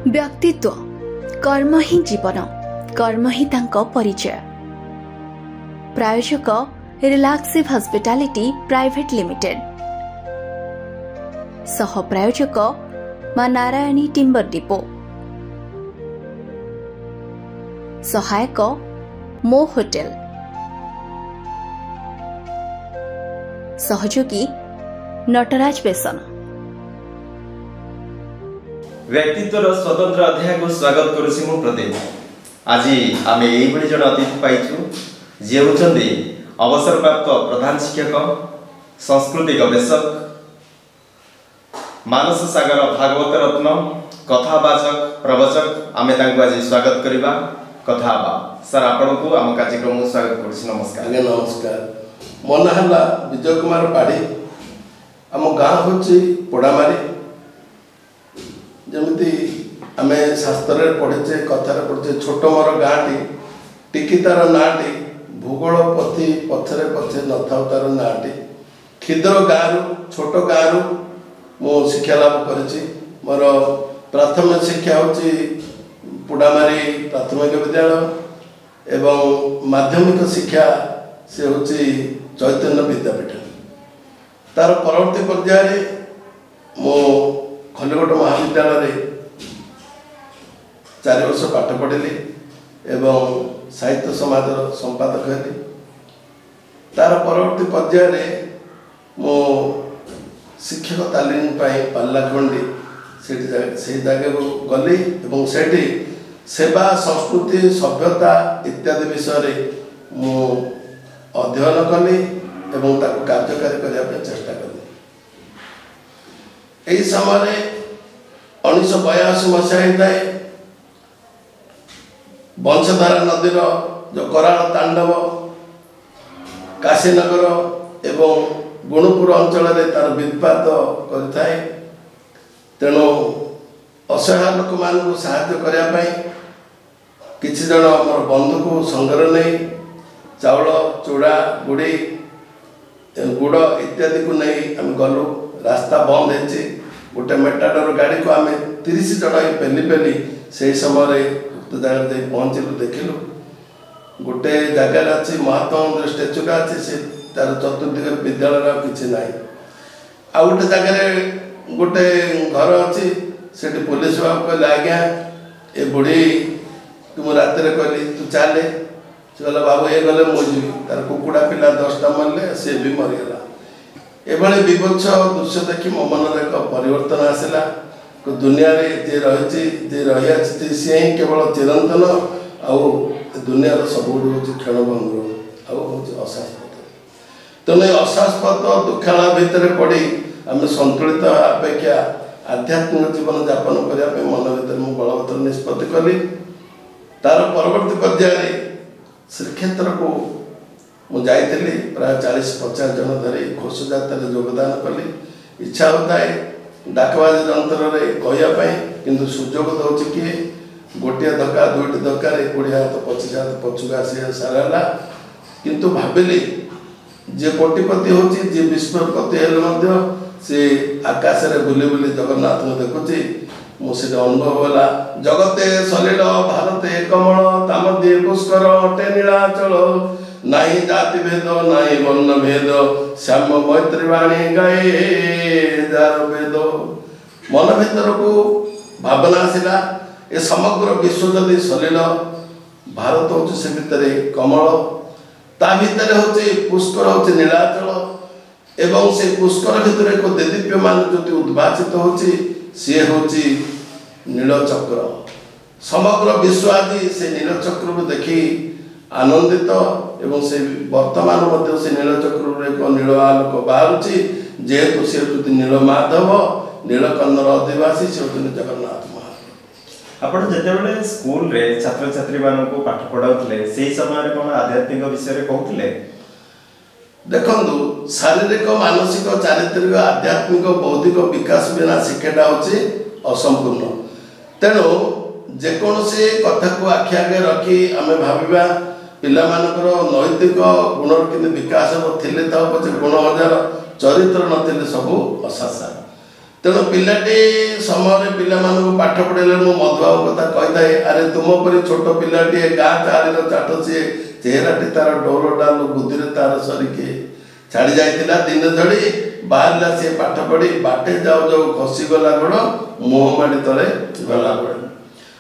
व्यक्तित्व कर्म ही जीवन, कर्म ही तांको परिचय। प्रायोजक रिलैक्सिव हॉस्पिटैलिटी प्राइवेट लिमिटेड, सह प्रायोजक मां नारायणी टिम्बर डिपो, सहायक मो होटेल, सहयोगी नटराज बेसन। व्यक्तित्वर स्वतंत्र अध्याय को स्वागत करुछि मु प्रदीप। आज आम यही जन अतिथि पाइछु जे होचंदी अवसरप्राप्त प्रधान शिक्षक, संस्कृति गवेषक, मानस सागर भागवत रत्न, कथावाचक प्रवचक। आम आज स्वागत करवा कथा सर आपण को आम कार्यक्रम स्वागत करुछि। नमस्कार। आगे नमस्कार। मो ना है विजय कुमार पाढ़ी। आम गाँ हूँ पोड़ामारी। जमी आम शास्त्र पढ़ीचे कथार पढ़ीचे छोट मोर गाँटी टिकी तार नाटी भूगोल पथी पथरे पथे न था तार नाटी क्षुद्र गाँव छोट गाँव मु शिक्षा लाभ करी। मोर प्राथमिक शिक्षा हूँ पोड़ामारी प्राथमिक विद्यालय एवं माध्यमिक शिक्षा से हूँ चैतन्य विद्यापीठ। तार परवर्ती पर्यायर मो खलीकोट महाविद्यालय 4 वर्ष पाठ पढ़ी एवं साहित्य समाज संपादक हेली। तार परवर्ती पर्यायर मो शिक्षक तालीम पालाखंडी से जगह को गली एवं सेठी सेवा संस्कृति सभ्यता इत्यादि विषय मु अध्ययन कली एवं ताको कार्यकारी करने चेष्टा कली। यही समय 1982 मसीहा वंशधारा नदीर जो कराल तांडव काशीनगर एवं गुणपुर अंचल तार विपात कर तेणु असहाय लोक मान साहाय्य करने किसी जन मोर बंधु को संगर नहीं चाउल चूड़ा गुड़ी गुड़ इत्यादि को नहीं आम गलु। रास्ता बंद है गोटे मेटाडोर गाड़ी को आम 30 जन पेली पेली से समय उक्त जगह पहुँचलु। देखिलु गोटे जगार अच्छी महात्मा मंदिर स्टेचुटा अच्छी से तार चतुर्दिग विद्यालय किसी ना आ गोटे जगह गोटे घर अच्छी से पुलिस बाबू कहले आज्ञा ए बुढ़ी तुम रात कहली तू चले से कहला बाबू ये गले मुझी तार कुकुड़ा पिला 10टा मरले सी भी मरीगला। एभली विभत्स दृश्य देखी मो मन एक परिवर्तन आसला। दुनिया रे जे रही सी ही केवल चिरंतन आउ दुनिया सबुठ हूँ क्षणभंगुर आउ अशाश्वत। तेणु अशाश्वत दुखाणा भितर पड़ी आम संतुलित अपेक्षा आध्यात्मिक जीवन यापन करने मन भर मुझे बलवत्तर निष्पत्ति कली। तार परवर्ती पर्यायर श्रीक्षेत्र को मुझे प्राय 40-50 जन धरी घोष जात्रा योगदान कली। इच्छा होता है डाकबाजी जंत्र कहवाई कि सुजोग दौर किए गोटे धक्का 2टी धक्का 20 हाथ 25 हाथ पछुक आसी सारा किंतु भाविली जे कोटिपति हूँ जी विश्वपति हेल्ले सी आकाश में बुले बुले जगन्नाथ को देखुची मुझे अनुभव है। जगते सलिल भारते कमल तामदे पुष्कर अटे नीलाचल नहीं जाति भेद नहीं वर्ण भेद श्याम मैत्रीवाणी गाए जार वेद। मन भीतर को भावना आसला ए समग्र विश्व जदि सलिल भारत हूँ से भितर कमल ता भितर हूँ पुष्कर हूँ नीलाचल एवं से पुष्कर भितर एक देदीप्यमान जो उद्भासित होची सी हूँ नीलचक्र। समग्र विश्व आदि से नीलचक्र को देखी आनंदित एवं से वर्तमान मध्य से नीलचक्र एक नील आलोक बाहर जेहेतु सी हूँ नीलमाधव नीलकंदर आदिवासी से हूँ जगन्नाथ महाप्रभु। आपण जेतेबेले स्कूल रे छात्र छात्री मान को पाठ पढ़ाउतले सेही समय कोन आध्यात्मिक विषय रे कहउतले? देखंतु शारीरिक मानसिक चारित्रिक आध्यात्मिक बौद्धिक विकास बिना शिक्षाटा होची असंपूर्ण। तेणु जेकोसी कथा को आखि आगे रखी आम भाविबा पिला मानकर नैतिक गुणर कि विकास थिले था पचे गुण हजार चरित्र नथिले सबू असासार। तेणु पिलाटी समय पिलाମାନଙ୍କୁ ପାଠ ପଢ଼େଇଲେ ମୁଁ ମଧୁବାବୁ କଥା କହିଥାଏ, ଆରେ ତୁମ ପରି ଛୋଟ ପିଲାଟିଏ ଗାଁ ଚାରିର ଚାଟ ସିଏ, ଚେହେରାଟି ତାର ଡୋଲ ଡାଲ ବୁଦ୍ଧିରେ ତାର ସରିକି ଛାଡ଼ି ଯାଇଥିଲା ଦିନ ଝଡ଼ି ବାହାରିଲା ସିଏ ପାଠ ପଢ଼ି ବାଟେ ଯାଉ ଯାଉ ଖସିଗଲା ଗୋଡ଼ ମୁହଁ ମାଡ଼ି ତଳେ ଗଲା ଗୋଡ଼।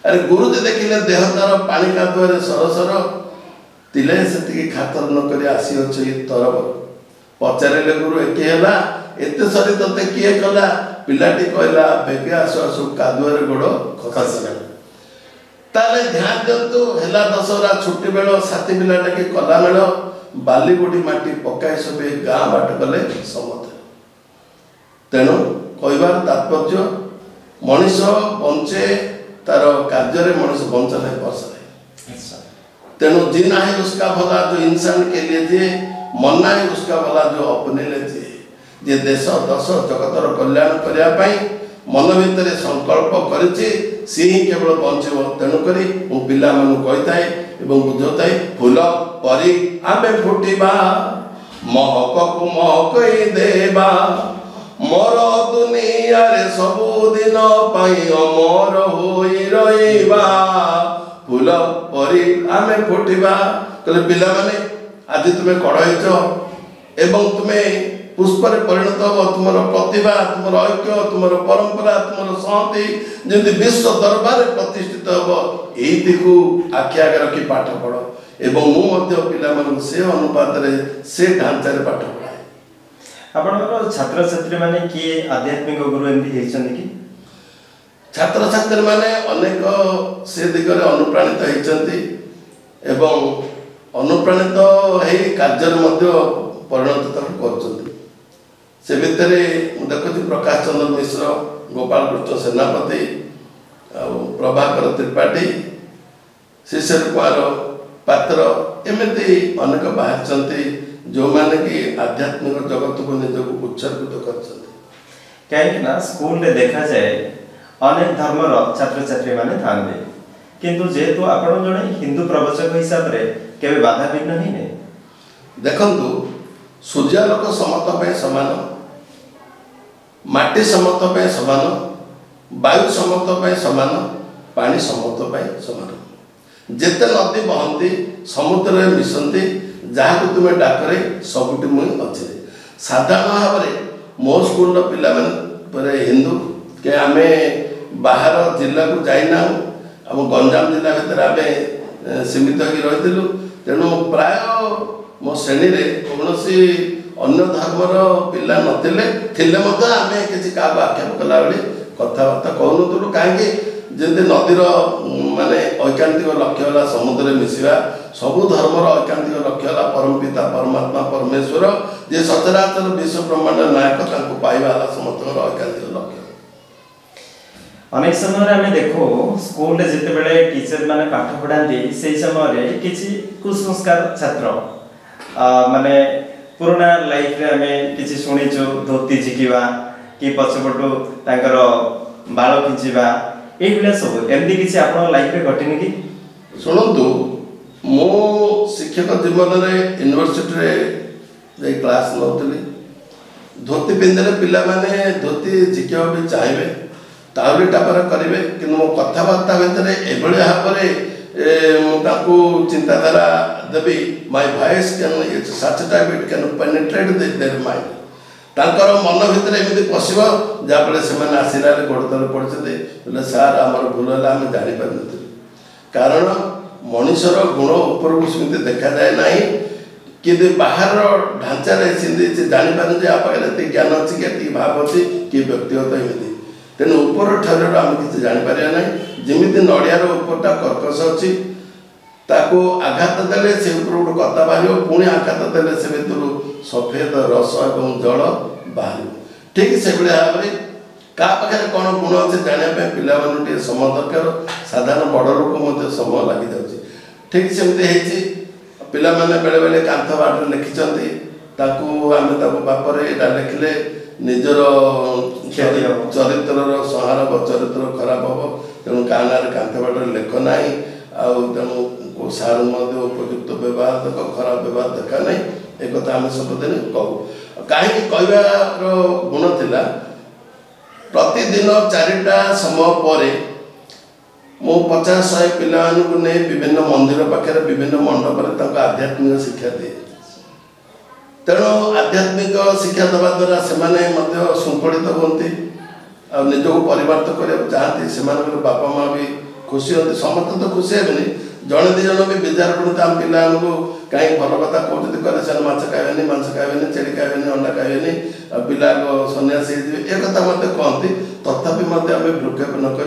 ଆରେ ଗୁରୁଜୀ ଦେଖିଲେ ଦେହ ତାର ପାଣି କାଦୁଅରେ ସରସର, ତିଲେ ସେତିକି ଖାତର ନ କରି ଆସିଅଛି ତରବ। ପଚାରିଲେ ଗୁରୁ ଏକି ହେଲା ଏତେ ସରି ତତେ କିଏ କଲା? ପିଲାଟି କହିଲା ବେগে ଆସୁ ଆସୁ କାଦୁଅରେ ଗୋଡ଼ ଖସିଗଲା। ତାହେଲେ ଧ୍ୟାନ ଦିଅନ୍ତୁ, ହେଲା ଦଶହରା ଛୁଟି ବେଳ ସାଥୀ ପିଲାଟାକି କଲା ମେଳ, ବାଲି ଗୋଡ଼ି ମାଟି ପକାଇ ସବେ ଗାଁ ବାଟ କଲେ ସମସ୍ତେ। ତେଣୁ କହିବାର ତାତ୍ପର୍ଯ୍ୟ ମଣିଷ ବଞ୍ଚେ ତାର କାର୍ଯ୍ୟରେ, ମଣିଷ ବଞ୍ଚ ନାହିଁ ବର୍ଷରେ। तेणु जीना है उसका भला जो इंसान के लिए जिए, मरना है उसका भला जो अपने लिए जिए। जे देश दश जगतर कल्याण करने मन भितर संकल्प करिछि सी ही केवल बंचिब। तेणुक पिला कही बुझाए फूल परी आमे फुटिबा महक को महकई देबा, मोर दुनिया रे सबुदिन पाई अमर होई रहिबा, फूल परी आमे फुटिबा। कहले पिला माने आज तुम्हें कढ़ाइच एवं तुम्हें पुष्पर परिणत हो, तुम प्रतिभा तुम ऐक्य तुम परंपरा तुम संहति जमी विश्व दरबार प्रतिष्ठित हम, यही को आखि आगे रखी पाठ पढ़ एवं मुझे पिला से अनुपात से ढांचा पाठ पढ़ाए। आपनकर छात्र छात्री माने किए आध्यात्मिक गुरु एमती हेचन कि? छात्र छात्री माने अनेक से दिगरे अनुप्राणित होइचंती एवं अनुप्राणित हेई कार्य मध्य परिणत करचंती। से भितर देखुची प्रकाश चंद्र मिश्र, गोपाल कृष्ण सेनापति, प्रभाकर त्रिपाठी, शिशिर कुमार पात्र एमती अनेक बाहर जो माने कि आध्यात्मिक जगत को निजक उत्सर्गित कर। कहीं स्कूल रे देखा जाए अनेक धर्मर छात्र छात्री माने थांदे, किंतु जेहेतु आपण जणे हिंदू प्रवचक हिसाब रे केबे बाधा विघ्न ही नै। देखंतु सूर्यालोक समत पे समान, माटी समत पे समान, वायु समत पे समान, पानी समत पे समान। जेते नदी बहंती समुद्र रे मिसंती, जहाँ को तुम्हें डाकरे सबुटी मुई अच्छे। साधारण भाव में मो स्कूल पिला माने हिंदू के आमे बाहर जिला को जाइना, आम गंजाम जिला भितर आम सीमित हो रही। तेणु प्राय मो श्रेणी रे कौन अन्य धर्मर पिला नथिले आम किसी क्या आक्षेप कला बेले कथबार्ता कहूँ कहीं जमी नदीर माने ऐकांतिक लक्ष्य है समुद्र मिसवा, सबु धर्मर ऐकांतिक लक्ष्य है परम पिता परमात्मा परमेश्वर जे सचराचर विश्व ब्रह्मांड नायक पाइबा समस्त ऐकांतिक लक्ष्य। अनेक समय आम देखो स्कूल जिते बड़े टीचर माने पाठ पढ़ाती से समय किसी कुसंस्कार छात्र माने पुराना लाइफ रे आम किसी शुणीचु धोती झिकिवा कि पछपटू तांकर बाल खिंचवा ये सब एमती किसी आप लाइफ रे घटनी कि? शुणु मो शिक्षक जीवन में यूनिवर्सिटी रे क्लास नौली धोती पिंधे पिला माने धोती झिकिया भी चाहिए ताहली टापर करेंगे कि मो कथबार्ता भितर एभली भाव में चिंताधारा देवी my voice can satisfied can penetrate their mind तांकर मन भितर एमती पशिब जहाँफल से आसला गोड़ तले पड़ते बोले सार आमर भूल है आम जापर न कारण मनीषर गुण उपरको सेमती देखा जाए ना कि बाहर ढांचार से जापारे आप ज्ञान अच्छी कि भाव अच्छी कि व्यक्तिगत एमती तेणु ऊपर ठार आम किसी जापर ना जमी नड़ियार उपरटा कर्कश अच्छी ताको आघात देले से ऊपर गोटे कता बाहर पुणी आघात देले से भितर सफेद रस और जल बाहर ठीक से भाव में क्या पाखे कौन गुण अच्छे जानापी पिला समय दरकार साधारण बड़ लोक समय लगी जाऊँगी ठीक सेमती पिला बेले बेले कांथ बाटे लिखिं आम बापर यहाँ लिखिले निजर चरित्र संहार हम चरित्र खराब हम तेणु गाँ गाँव कांथ बाटे लेख ना तेणु सार उपयुक्त व्यवहार देख खराब व्यवहार देखा ना एक आम सबुदिन कहूँ कहीं कहबार गुण थिला प्रतिदिन 4टा समय पर मु 50-100 पिला नहीं विभिन्न मंदिर पाखे विभिन्न मंडप आध्यात्मिक शिक्षा दिए। तेणु आध्यात्मिक शिक्षा देवा द्वारा से शृंखलित होती आ निजक परिवर्तन करने चाहती से बापा माँ भी खुशी होती समस्त तो खुशी हेनी जड़े दी जन भी बेजार पड़ते आम पिला कहीं भल कथा कहते कहले से माछ खाइबे मांस खाइबे छेड़ी खाइबे अंडा खाइबे पिला सन्यासी ए कथा मत कहती तथापि आम भ्रूक्षेप नक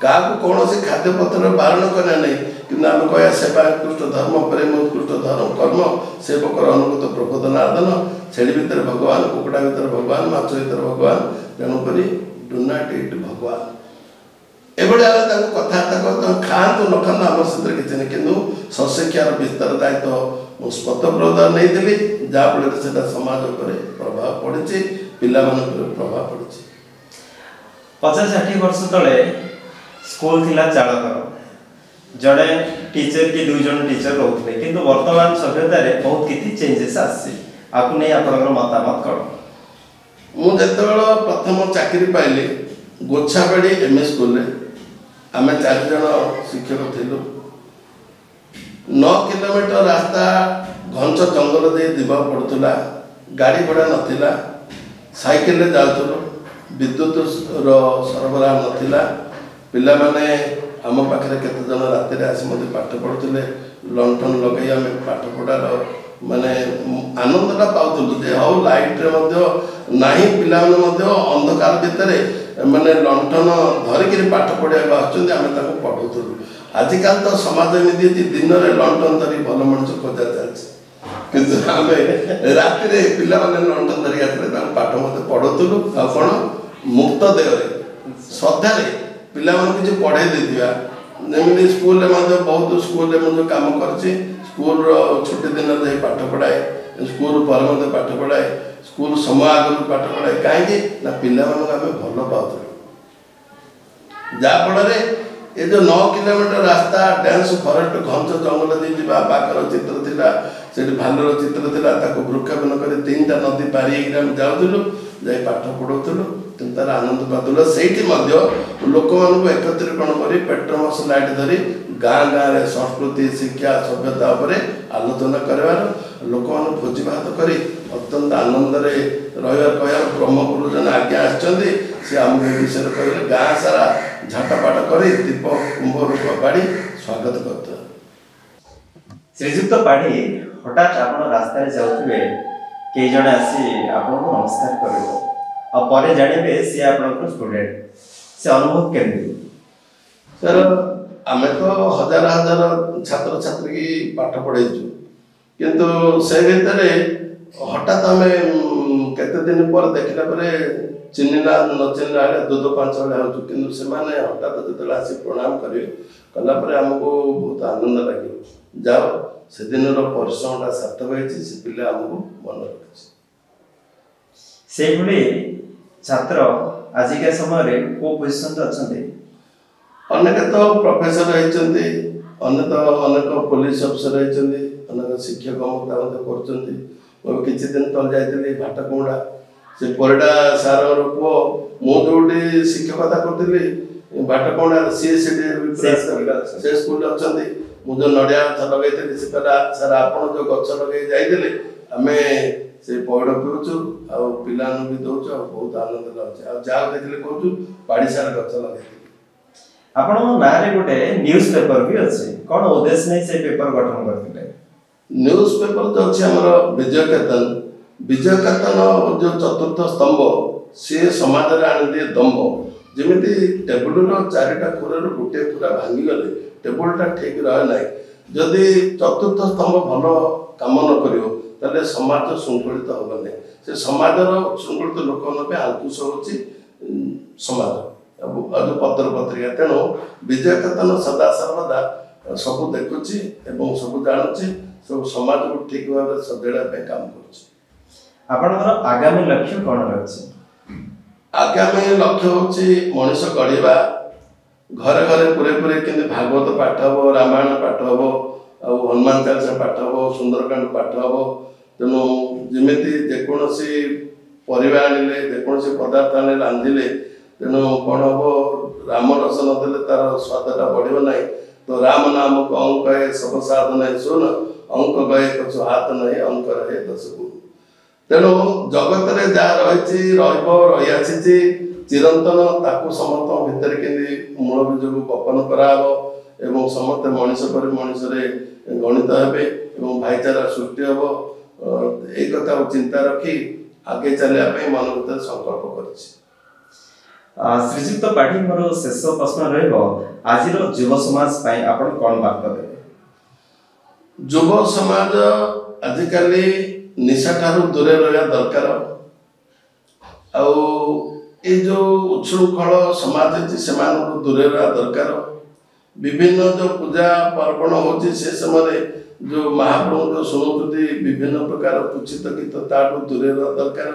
क्या कौन खाद्य पत्र बारण करना नहीं कि आम कह सेवा उत्कृष्ट धर्म प्रेम उत्कृष्ट धर्म कर्म सेवकर अनुगत प्रबोधनार्दन छेड़ी भितर भगवान कुकुड़ा भितर भगवान माछ भितर भगवान तेणुक डू नॉट ईट भगवान एभली भाव कथबार्ता कर खातु न खातु आम सहित किसी नहीं कि सशिक्षार विस्तार दायित्व मुझे स्पतप्रद नहीं जहाँफल से समाज पर प्रभाव पड़ी पिला प्रभाव पड़ी। 50-60 वर्ष तले स्कूल थिला चालकर जड़े टीचर की 2 जन टीचर रोते किंतु वर्तमान सभ्यता रे बहुत किछि चेंजेस आसी आपु नै आपनकर मतामत करो। मु जेतेबेला प्रथम चाकरी पाइली गोछाबाड़ी एमए स्कूल रे आमे 4 जन शिक्षक थिलु। 9 किलोमीटर रास्ता घंच जंगल दे दिबा पड़तला गाड़ी घोड़ा नथिला साइकिल रे जाउथलो विद्युत रो सरबराह नथिला पिला माने आम पाखे केते जन राति आसी मत पाठ पढ़ुले लंठन लगे आम पाठ पढ़ार माने आनंदटा पाउथलु जे हाउ लाइट रे मध्य नाही पिला माने अंधकार भितर माने लंठन धरिक पाठ पढ़ा आसुँच आम पढ़ाऊलु। आजिकल तो समाज एमती दिन में लंठन धरी भल मनुष्य खोजा चलती किंतु आम राति पिला लंठन धरिक आसते पाठ मत पढ़ाऊलु आ कौन मुक्त देहरे श्रद्धा पिला किसी पढ़े देथिबा जमी स्कूल बहुत स्कूल मुझे काम करछि स्कूल छुट्टी दिन जाए पाठ पढ़ाए स्कूल पर मत पाठ पढ़ाए स्कूल समय आगु पाठ पढ़ाए कहीं ना पिला आम भल पाऊ जहाँफल ये जो 9 किलोमीटर रास्ता डांस फरेस्ट घंच जंगल दे जावा बाघर चित्र थिला से भालुर चित्र थिला ताको वृक्षेप नक 3टा नदी पारि जाऊलु जाई पाठ पढ़ाऊलु किंतु तार आनंद पादुल से लोक मान एकत्रीकरण कर पेट्रोमस लाइट धरी गाँ गाँव में संस्कृति शिक्षा सभ्यता पर आलोचना करार लोक मान भोजी भात कर अत्यंत आनंद रहा कह ब्रह्मपुर जन आज्ञा आमको ये विषय कहले गाँ सारा झाटपाट कर दीप कुंभ रूप बाड़ी स्वागत करते। श्रीजुक्त पाढ़ी हठात आप रास्ता जाऊे कई जन आसी आपको नमस्कार कर जानवे सी आप स्टूडेंट से अनुभव केमती सर आम तो हजार हजार छात्र छात्री की पाठ पढ़ेचु किंतु से भितर हठात आम केते दिन पर देखला चिन्हला न चिन्हला 2-5 हो कि हठात जो आसी प्रणाम करें आमको बहुत आनंद लगे जाओ से दिन परिश्रमटा सार्थक होती से पिला आमको मन रखी से छात्र आजिका समय को पोजिशन अच्छा अनेक तो प्रोफेसर होती अनेक पुलिस अफिसर होती अनेक शिक्षक कर किसी दिन तल जाइए भाटकुंडा से परिडा सार पुओ मुझे शिक्षकता करी भाटकुंडा सी से स्कूल अच्छा मुझे नड़िया गछ लगे से कहला सर आप जो गछ लगे जाइए आम से पौड़ पीऊँ आला भी दौचु बहुत आनंद लगे जहाँ देखिए कहूँ पाड़ी सारा गछ लगे आपण ना रे गोटे न्यूज पेपर भी अच्छे कौन उद्देश्य नहीं से पेपर गठन करते न्यूज पेपर जो अच्छे आम विजय केतन जो चतुर्थ स्तंभ सी समाज में आनी दिए दम्भ जमी टेबुल 4टा खुर गोटे खुरा भांगीगले टेबुलटा ठीक रहे ना जदि चतुर्थ स्तंभ भल कम न कर समाज शृंखलित हम ना से समाज शृंखलित लोक आंकुश हो समाज जो पत्र पत्रिका तेणु विजय केतन सदा सर्वदा सब देखुची सब जानुची सब समाज को ठीक भाव सजेड़ा काम कर आगामी लक्ष्य कौन रही आगामी लक्ष्य हूँ मनीष गढ़ा घरे घरे पूरे पूरे कि भागवत पाठ हम रामायण पाठ हम आ हनुमान चालीसा पाठ हम सुंदरकांड पाठ हम तेणु जमी जेकोसी परिवा आनिले जेकोसी पदार्थ आने रांधिले तेणु कौन हम राम रस नदेले तार स्वादटा बढ़ ना। तो राम नाम को अंक है सब साधन है सुन अंक गए कछु हाथ नहीं अंक रहे 10 गुण। तेणु जगत रे जा रही रही चिरंतन ताकू समस्त भितर के मूल बीज को बपन कराव एवं समस्त मनीष पर मनीष गणित हेबे एवं भाईचारा सृष्टि हम एक कथा चिंता रखी आगे चलिया मन भर संकल्प कर। श्रीजुक्त पाठी मोर शेष प्रश्न रहिबो आज युव समाज पई आपण कोन बार्ता देबे? युव समाज आजिकल निशा ठारू दूरे रहा दरकार ये जो उच्छृंखल समाज से दूरे रहा दरकार। विभिन्न जो पूजा पर्वण होची से समय जो महाप्रभु जो शुणुती विभिन्न प्रकार पुचित गीत ताठू दूरे रहा दरकार।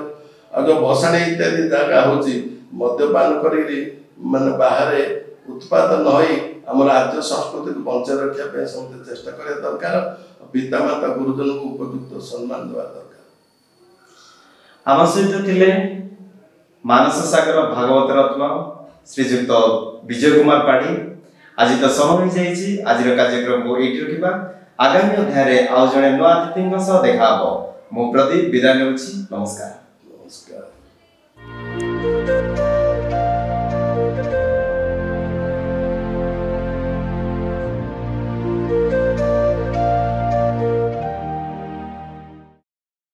और जो भसाणी इत्यादि जगह होची मद्यपान करी माने बाहर उत्पादन नई आम राज्य संस्कृति को बंचाई रखा समस्त चेष्टा करा दरकार। पितामाता गुरुजन को उपयुक्त सम्मान देवा दरकार। आम सहित थिले मानस सागर भागवत रत्न श्रीजुक्त विजय कुमार पाढ़ी। आज तो समय हो जाइए आज कार्यक्रम को ये रखा। आगामी अध्याय आउ जड़े नुआ अतिथि देखा। मु प्रदीप विदाय नमस्कार।